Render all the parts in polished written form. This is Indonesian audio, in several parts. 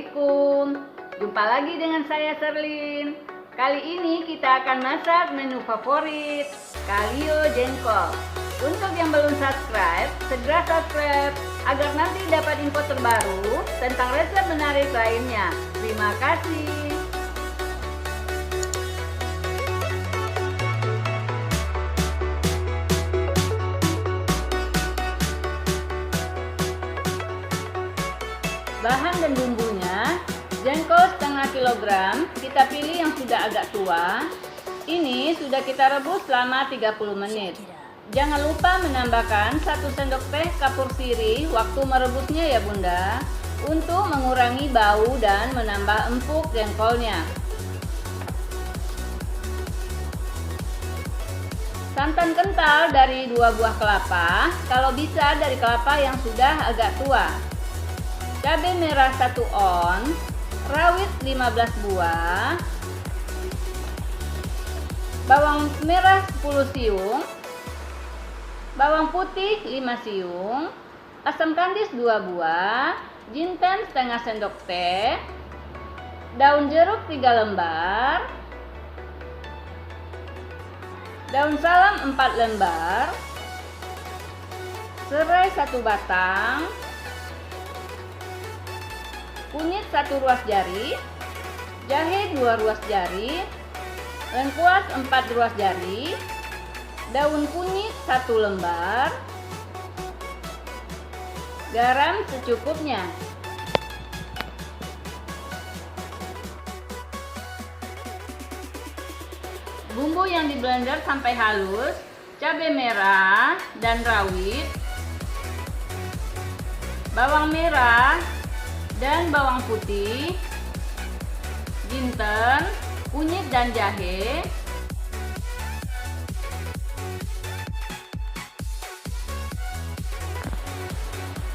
Assalamualaikum. Jumpa lagi dengan saya Sherlyn. Kali ini kita akan masak menu favorit, kalio jengkol. Untuk yang belum subscribe, segera subscribe agar nanti dapat info terbaru tentang resep menarik lainnya. Terima kasih. Bahan dan bumbunya, jengkol setengah kilogram, kita pilih yang sudah agak tua. Ini sudah kita rebus selama 30 menit. Jangan lupa menambahkan 1 sendok teh kapur sirih waktu merebusnya ya Bunda, untuk mengurangi bau dan menambah empuk jengkolnya. Santan kental dari 2 buah kelapa, kalau bisa dari kelapa yang sudah agak tua. Cabai merah 1 on, rawit 15 buah, bawang merah 10 siung, bawang putih 5 siung, asam kandis 2 buah, jinten setengah sendok teh, daun jeruk 3 lembar, daun salam 4 lembar, serai 1 batang, kunyit 1 ruas jari, jahe 2 ruas jari, lengkuas 4 ruas jari, daun kunyit 1 lembar, garam secukupnya. Bumbu yang di blender sampai halus, cabai merah dan rawit, bawang merah dan bawang putih, jinten, kunyit dan jahe,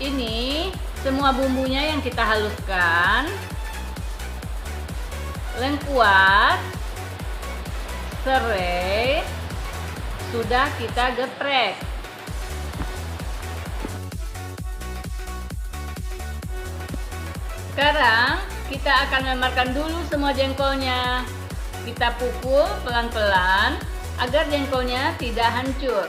ini semua bumbunya yang kita haluskan. Lengkuas, serai sudah kita geprek. Sekarang kita akan memarkan dulu semua jengkolnya. Kita pukul pelan-pelan agar jengkolnya tidak hancur.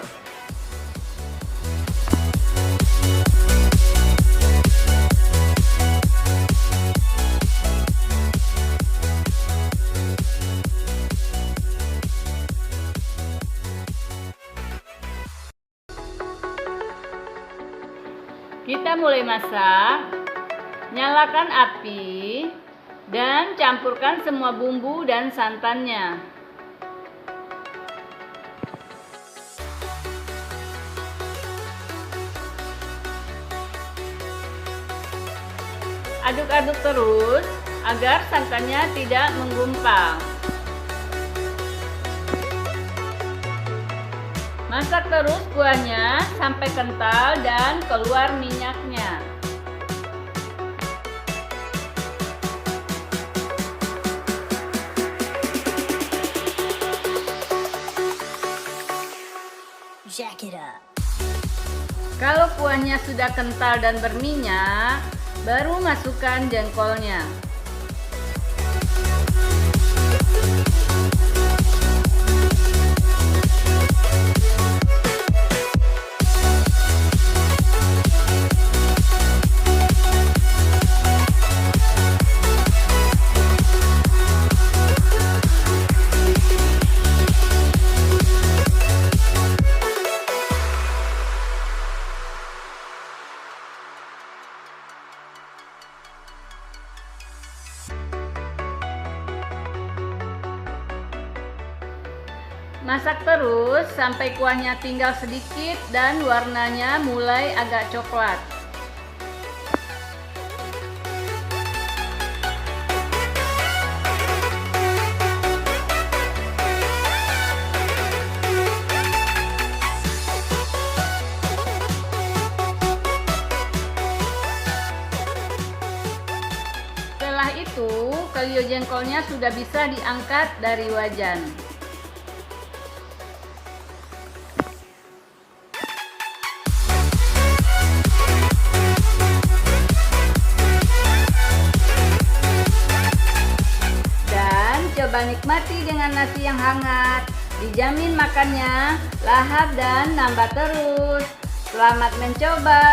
Kita mulai masak. Nyalakan api dan campurkan semua bumbu dan santannya. Aduk-aduk terus agar santannya tidak menggumpal. Masak terus kuahnya sampai kental dan keluar minyaknya. Jack it up. Kalau kuahnya sudah kental dan berminyak, baru masukkan jengkolnya. Masak terus sampai kuahnya tinggal sedikit dan warnanya mulai agak coklat. Setelah itu, kalio jengkolnya sudah bisa diangkat dari wajan. Nikmati dengan nasi yang hangat. Dijamin makannya lahap dan nambah terus. Selamat mencoba.